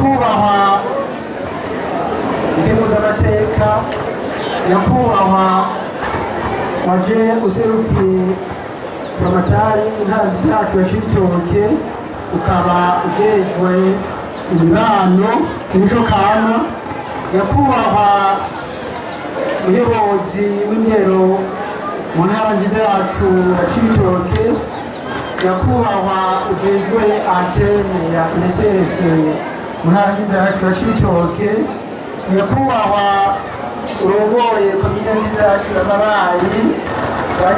nyakubahwa nkenguzamateka, nyakubahwa waje userukiye buramatari intazi yacu ya Cibitoke, ukaba ujejwe imibano imico kama, nyakubahwa umuyobozi w'indero mu ntara nziza yacu ya Cibitoke, nyakubahwa ujejwe antene ya INSS mu ntara nziza yacu ya Cibitoke, nyakubahwa urongoye komine nziza yacu ya Mabayi,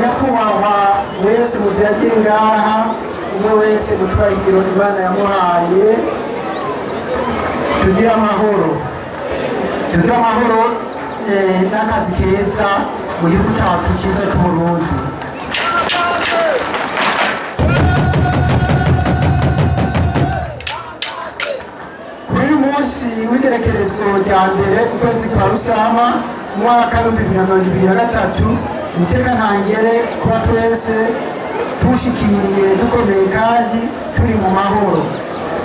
nyakubahwa wese muvyagiye ngaha, umwe wese mutwahiro Imana yamuhaye, tugire amahoro n'akazi keza mu gihugu cyacu cyiza cy'Uburundi. Kuri uyu munsi w'igerekerezo rya mbere ukwezi kwa Rusama umwaka wa 2023, iteka ntangere kuba twese tushikiriye dukomeye kandi turi mu mahoro.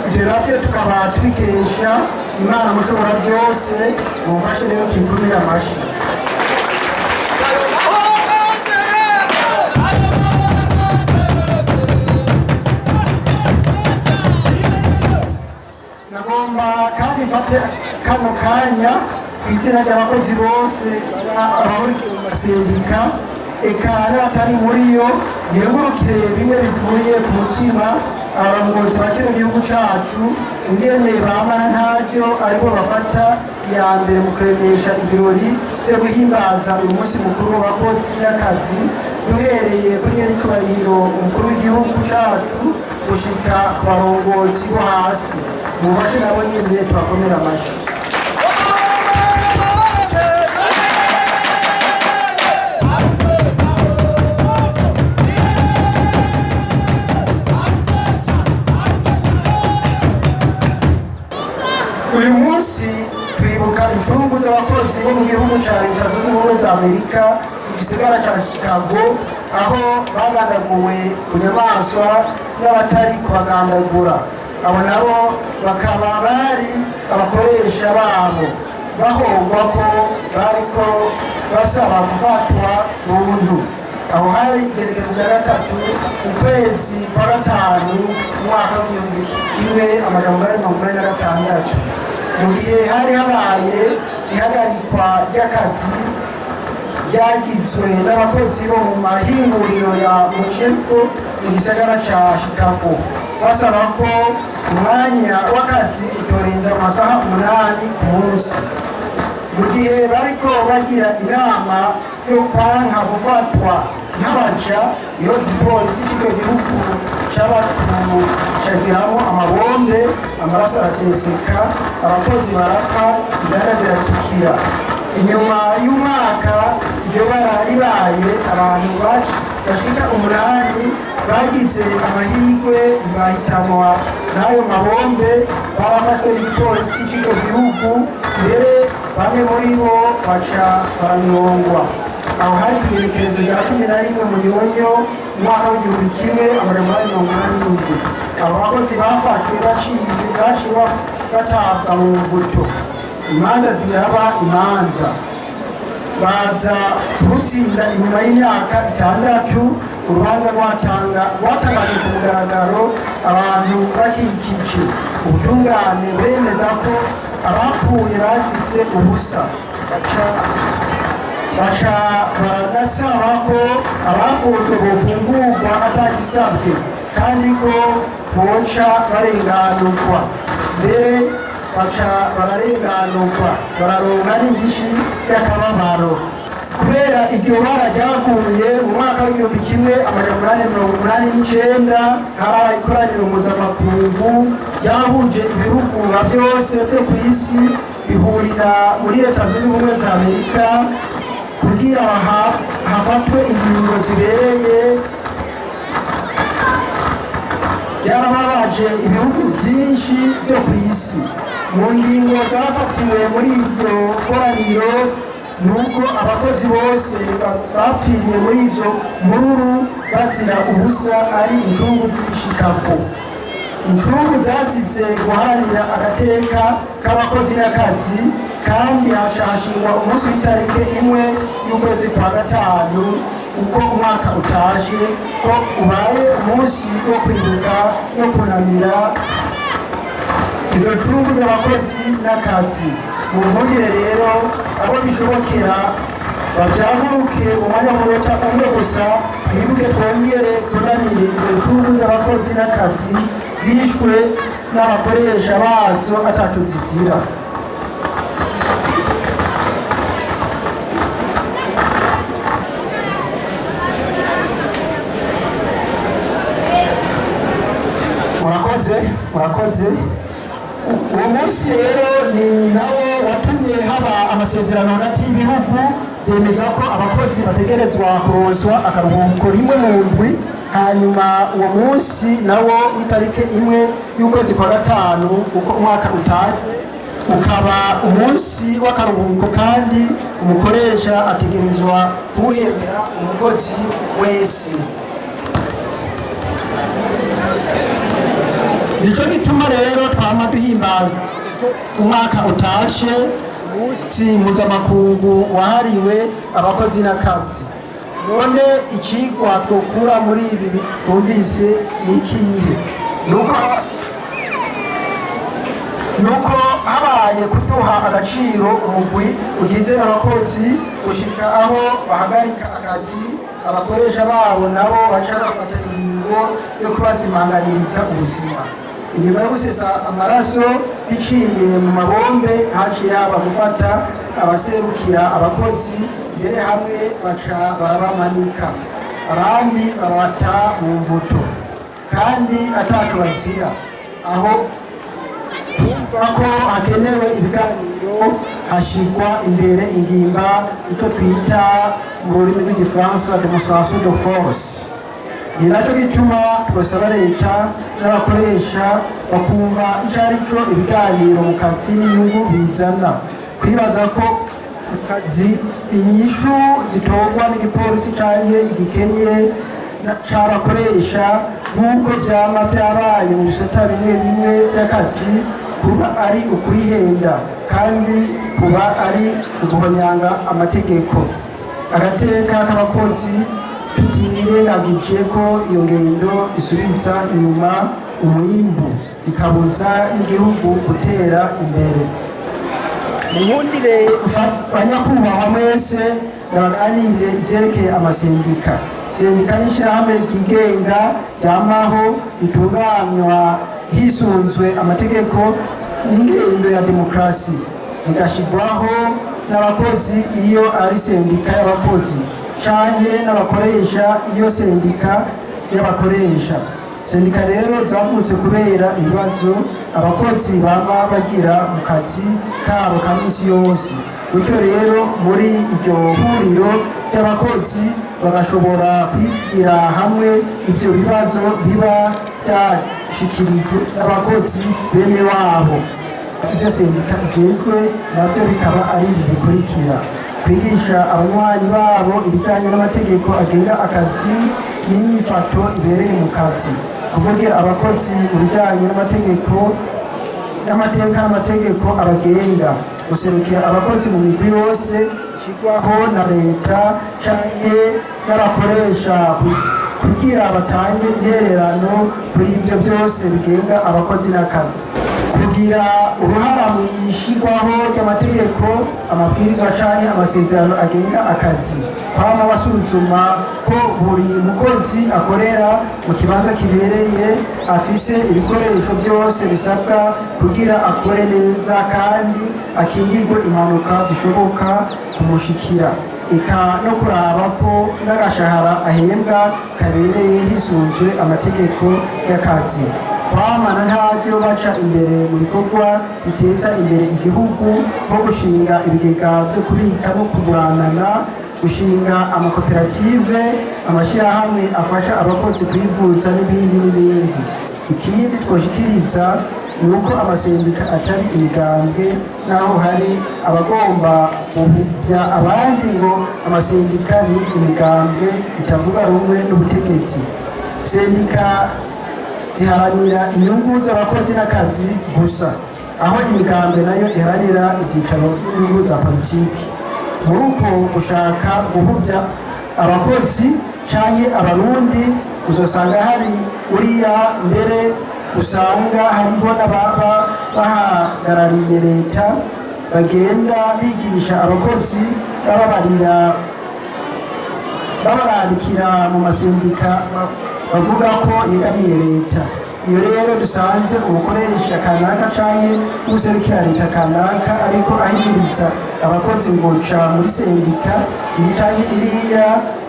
Ibyo nabyo tukaba tubikesha Imana mushobora byose. Mumfashe rero tuyikomere amashyi. Nagomba kandi mfate kano kanya ku izina ry'abakozi bose abahurikiye mu masendika, eka n'abatari muri yo, ngengurukire bimwe bivuye ku mutima abarongozi ba kino gihugu cacu, ingene bamara ntaryo aribo bafata iya mbere mu kuremesha ibirori byo guhimbaza uyu munsi mukuru w'abakozi n'akazi, duhereye kuri nyiricubahiro umukuru w'igihugu cacu gushika ku barongozi bo hasi. Mufashe nabo nyene tubakomera amashyi. Uyu munsi twibuka imfungwa z'abakozi bo mu gihugu cya Leta Zunze Ubumwe za Amerika mu gisagara cya Chicago, aho bagandaguwe ku nyamaswa n'abatari kubagandagura. Abo nabo bakaba bari abakoresha babo, bahogwa ko bariko basaba gufatwa buntu. Aho hari igerekezo rya 3 ukwezi kwa 5 umwaka w'1986, mu gihe hari habaye ihagarikwa ry'akazi ryagizwe n'abakozi bo mu mahinguriro ya Mocheko mu gisagara ca Chicago, basaba ko umwanya w'akazi utorenza amasaha 8 ku munsi. Mu gihe bariko bagira inama yo kwanka gufatwa nk'abaja, iyo igipolisi cy'icyo gihugu cagiramo amabombe, amaraso araseseka, abakozi barapfa, indara ziratikira. Inyuma y'umwaka iryo bara ribaye, abantu bashika 8 bagize amahirwe bahitanwa n'ayo mabombe, barafashwe n'igipolisi cy'icyo gihugu, mbere bamwe muri bo baca baranyongwa. Aho hari igerekerezo rya 11 mu Nyonyo umwaka w'1987. Abo bakozi bafashwe baciye batabwa mu mvuto, imanza ziraba imanza, baza kurutsinda inyuma y'imyaka 6. Urubanza rwatangaje ku mugaragaro, abantu bakikije ubutungane bemeza ko abapfuye bazize ubusa. Baca baragasaba ko abafunzwe bofungurwa atagisabwe, kandi ko boca barenganurwa. Mbere baca bararenganurwa, bararonka n'indishyi y'akababaro. Kubera iryo bara ryaguye mu mwaka w'1889, harabaye ikoraniro mpuzamakungu ryahuje ibihugu nka byose byo ku isi, bihurira muri Leta Zunze Ubumwe za Amerika kugira hafatwe ingingo zibereye. Byarababaje ibihugu byinshi byo ku isi. Mu ngingo zafatiwe muri iryo koraniro nuko abakozi bose bapfiriye muri izo mururu bazira ubusa ari injungu z'Chicago. incungu zazize guharanira agateka k'abakozi n'akazi kandi haca hashingwa umunsi w'itariki imwe y'ukwezi kwa gatanu uko umwaka utaje ko ubaye umunsi wo kwibuka no kunamira izo ncungu z'abakozi n'akazi. Mu mpungire rero abo bishobokera bavyaguruke mu mwanya munota umwe gusa twibuke twongere kunamire izo ncungu z'abakozi n'akazi zishwe n'abakoresha bazo ataco zizira. murakoze. Uwo munsi rero ni nawo watumye haba amasezerano hagati y'ibihugu byemeza ko abakozi bategerezwa kuronswa akaruhuko rimwe mu ndwi, hanyuma uwo munsi nawo w'itariki imwe y'ukwezi kwa gatanu uko umwaka utaje ukaba umunsi w'akaruhuko kandi umukoresha ategerezwa kuwuhembera umukozi wese. Nico gituma rero twama duhimbaza umwaka utashe umunsi mpuzamakungu wahariwe abakozi n'akazi. None ikigwa twokura muri ibi twumvise ni ikihe? Nuko habaye kuduha agaciro umugwi ugize abakozi gushika aho bahagarika akazi, abakoresha babo nabo baca bafata ingingo yo kubazimanganiriza ubuzima. Inyuma yo gusesa amaraso biciye mu mabombe haciye haba gufata abaserukira abakozi mbere hamwe baca barabamanika, abandi babata mu mvuto kandi ataco bazira. Aho kumva ko hakenewe ibiganiro hashigwa imbere ingimba icyo twita mu rurimi rw'igifaransa demonstration de force. Ni nacyo gituma twasaba leta n'abakoresha bakumva icyo ari cyo ibiganiro mu kazi n'inyungu bizana, kwibaza ko mu kazi inyishu zitorwa n'igipolisi canke igikenye c'abakoresha nk'uko vyama vyabaye mu bisata bimwe bimwe vy'akazi, kuba ari ukwihenda kandi kuba ari uguhonyanga amategeko. Agateka k'abakozi tutirengagije ko iyo ngendo isubiza inyuma umwimbu ikabuza n'igihugu gutera imbere. Muhundire banyakubahwa mwese nabaganire ivyerekeye amasendika. Sendika n'ishirahamwe ryigenga ryamaho ritunganywa hisunzwe amategeko n'ingendo ya demokarasi, rigashirwaho n'abakozi iyo ari sendika y'abakozi canke n'abakoresha iyo sendika y'abakoresha. Sendika rero zavutse kubera ibibazo abakozi baba bagira mu kazi kabo ka misi yose. Bityo rero muri iryo huriro ry'abakozi bagashobora kwigira hamwe ivyo bibazo biba byashikirijwe n'abakozi bene wabo. Ibyo sendika ijejwe navyo bikaba ari ibi bikurikira: kwigisha abanywanyi babo ibijanye n'amategeko agenga akazi n'inyifato ibereye mu kazi, kuvugira abakozi mu bijanye n'amategeko n'amategeko abagenga, guserukira abakozi mu migwi yose ishirwaho na leta canke n'abakoresha kugira batange intererano kuri ibyo byose bigenga abakozi n'akazi, kugira uruhara mu ishirwaho ry'amategeko, amabwirizwa canke amasezerano agenga akazi, kwama basuzuma ko buri mukozi akorera mu kibanza kibereye, afise ibikoresho byose bisabwa kugira akore neza kandi akingirwe impanuka zishoboka kumushikira, eka no kuraba ko n'agashahara ahembwa kabereye hisunzwe amategeko y'akazi. Kwamana ntaryo baca imbere mu bikorwa biteza imbere igihugu nko gushinga ibigega byo kubika no kuguranana, gushinga amakoperative, amashyirahamwe afasha abakozi kwivuza n'ibindi. Ikindi twoshikiriza ni uko amasendika atari imigambwe, naho hari abagomba guhuvya abandi ngo amasendika ni imigambwe itavuga rumwe n'ubutegetsi. Sendika ziharanira inyungu z'abakozi n'akazi gusa, aho imigambi nayo iharanira ibyicaro n'inyungu za politiki. Muri uko gushaka guhuvya abakozi canke abarundi, uzosanga hari uriya mbere usanga hariho n'ababa bahagarariye leta bagenda bigisha abakozi babarandikira mu masindika bavuga ko yegamiye leta. Iyo rero dusanze umukoresha kanaka canke userukira leta kanaka ariko ahimiriza abakozi ngo ca muri sendika iyi canke iriya,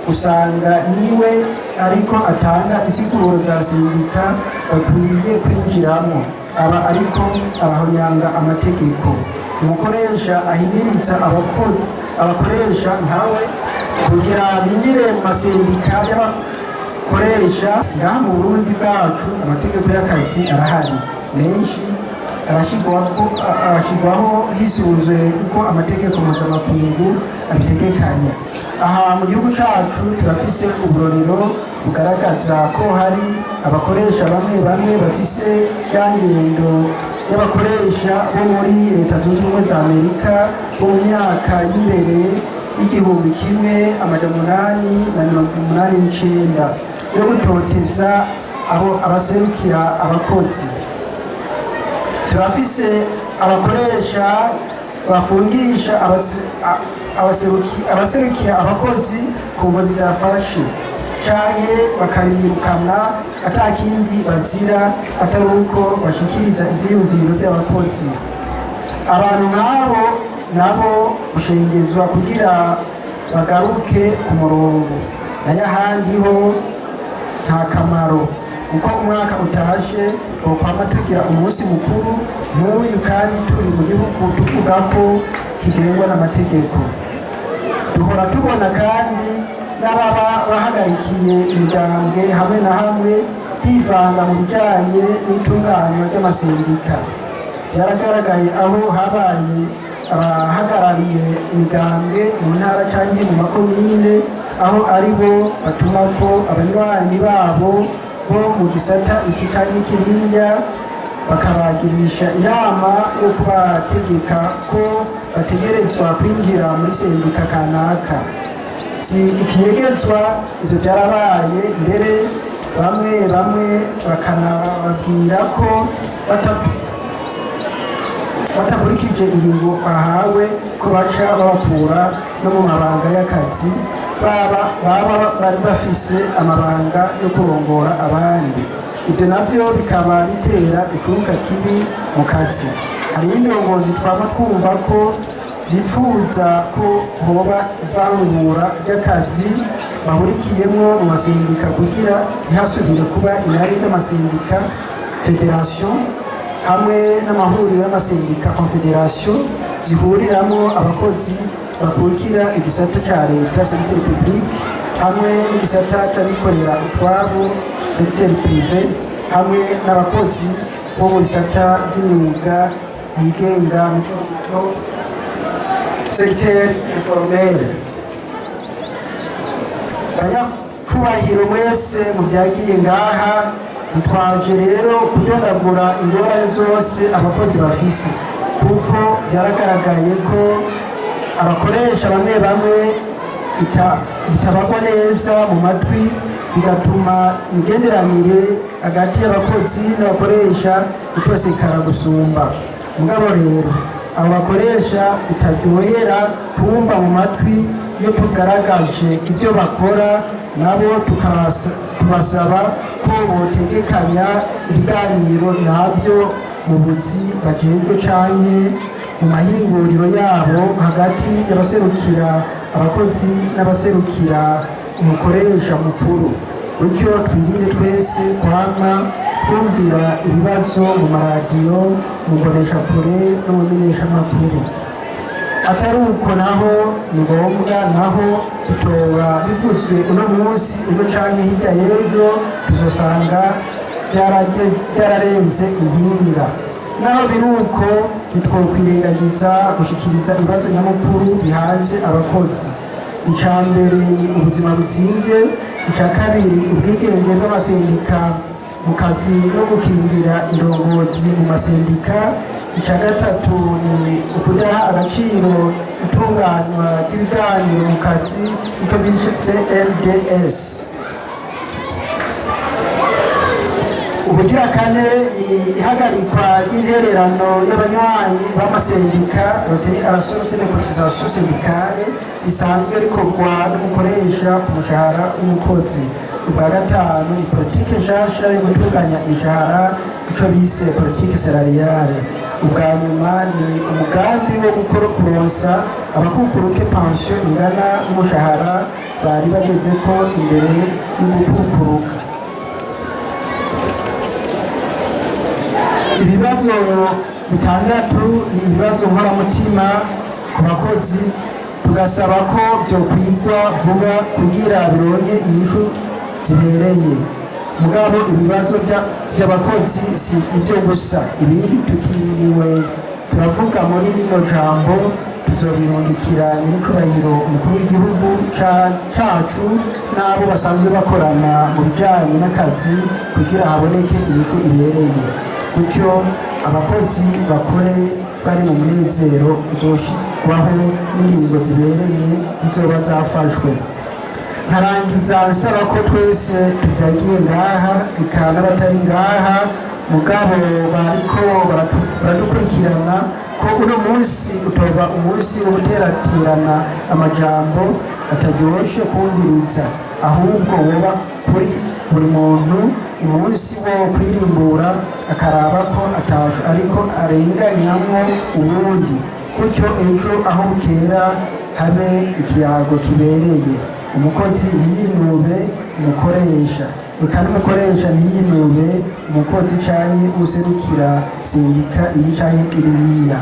usanga niwe ariko atanga insiguro za sendika bakwiye kwinjiramo, aba ariko arahonyanga amategeko. Umukoresha ahimiriza abakoresha nkawe kugira binjire mu masendika y'abakoresha. Ngaha mu Burundi bwacu amategeko y'akazi arahari menshi, arashigwaho hisunzwe uko amategeko mpuzamakungu abitegekanya. Aha mu gihugu cacu turafise uburorero bugaragaza ko hari abakoresha bamwe bamwe bafise ya ngendo y'abakoresha bo muri Leta Zunze Ubumwe za Amerika bo mu myaka y'imbere y'1889 yo gutoteza abaserukira abakozi. Turafise abakoresha bafungisha abaserukira abakozi ku mvo zidafashe canke bakabirukana atakindi bazira atari uko bashikiriza ivyiyumviro by'abakozi. Abantu nk'abo nabo gushengezwa kugira bagaruke ku murongo, nayo ahandi ho nta kamaro, kuko umwaka utashe twokwama tugira umunsi mukuru nk'uyu kandi turi mu gihugu tuvuga ko kigengwa n'amategeko. Duhora tubona kandi n'ababa bahagarikiye imigambwe hamwe na hamwe bivanga mu bijanye n'itunganywa ry'amasendika. Byaragaragaye aho habaye abahagarariye imigambwe mu ntara canke mu makomine, aho ari bo batumako abanywanyi babo bo mu gisata iki canke kiriya, bakabagirisha inama yo kubategeka ko bategerezwa kwinjira muri sendika kanaka. Si ikinyegezwa, ivyo byarabaye mbere, bamwe bakanababwira ko batakurikije ingingo bahawe ko baca babakura no mu mabanga y'akazi bari bafise amabanga yo kurongora abandi. Ibyo nabyo bikaba bitera ikibuga kibi mu kazi. Hari n'indongozi twaba twumva ko vyifuza ko hoba ivangura ry'akazi bahurikiyemwo mu masindika kugira ntihasubire kuba inari z'amasindika federation hamwe n'amahuriro y'amasindika confederation zihuriramwo abakozi bakurikira igisata ca leta secteur public hamwe n'igisata c'abikorera utwabo secteur privé hamwe n'abakozi bo mu gisata ry'imyuga yigenga mito secteur informel. Banyakubahiro mwese mu byagiye ngaha, ntitwaje rero kudondagura ingorane zose abakozi bafise, kuko byaragaragaye ko abakoresha bamwe bitabagwa neza mu matwi, bigatuma imigenderanire hagati y'abakozi n'abakoresha itosekara gusumba. Mugabo rero abo bakoresha bitaryohera kumva mu matwi iyo tugaragaje ibyo bakora, nabo tubasaba ko botegekanya ibiganiro nyabyo mu buzi bajejwe canke mu mahinguriro yabo hagati y'abaserukira abakozi n'abaserukira umukoresha mukuru. Bityo twirinde twese kwama twumvira ibibazo mu maradiyo, mu mboneshakure no mu menyeshamakuru. Atari uko naho ni ngombwa, naho bitoba bivuzwe uno munsi ejo canke hirya y'ejo tuzosanga byararenze impinga. Naho biri uko ntitwokwirengagiza gushikiriza ibibazo nyamukuru bihanze abakozi. Ica mbere ni ubuzima buzimvye, ica kabiri ubwigenge bw'amasendika mu kazi no gukingira indongozi mu masendika. Icya gatatu ni ukudaha agaciro itunganywa ry'ibiganiro mu kazi icyo bise LDS. Ubugira kane ni ihagarikwa ry'intererano y'abanywanyi b'amasendika roteri arasose de cotisation syndicale bisanzwe rikorwa n'umukoresha ku mushahara w'umukozi. Ubwa gatanu ni politike nshasha yo gutunganya imishahara icyo bise politike salariale. Ubwa nyuma ni umugambi wo kuronsa abakukuruke pension ingana n'umushahara bari bageze ko imbere y'ugukukuruka. Ibibazo bitandatu ni ibibazo nkoramutima ku bakozi, tugasaba ko byokwigwa vuba kugira bironke inyishu zibereye. Mugabo ibibazo by'abakozi si ibyo gusa, ibindi tutiriwe turavuga muri rino jambo tuzobirungikira nyir'icubahiro umukuru w'igihugu cacu n'abo basanzwe bakorana mu bijanye n'akazi kugira haboneke inyishu ibereye, gutyo abakozi bakore bari mu munezero uzoshirwaho n'ingingo zibereye zizoba zafashwe. Nkarangiza nsaba ko twese tubyagiye ngaha eka n'abatari ngaha mugabo bariko baradukurikirana ko uno munsi utoba umunsi wo guteraterana amajambo ataryoshe kumviriza, ahubwo woba kuri buri muntu umunsi wo kwirimbura akaraba ko atacu ariko arenganyamwo ubundi, gutyo ejo aho bukera habe ikiyago kibereye. Umukozi ntiyinube umukoresha, eka n'umukoresha ntiyinube umukozi canke userukira sindika iyi canke iriya.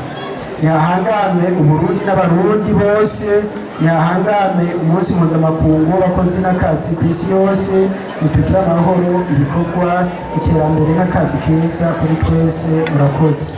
Ntihahangame Uburundi n'abarundi bose, ntihahangame umunsi mpuzamakungu w'abakozi n'akazi ku isi yose. Nitugire amahoro, ibikorwa, iterambere n'akazi keza kuri twese. Murakoze.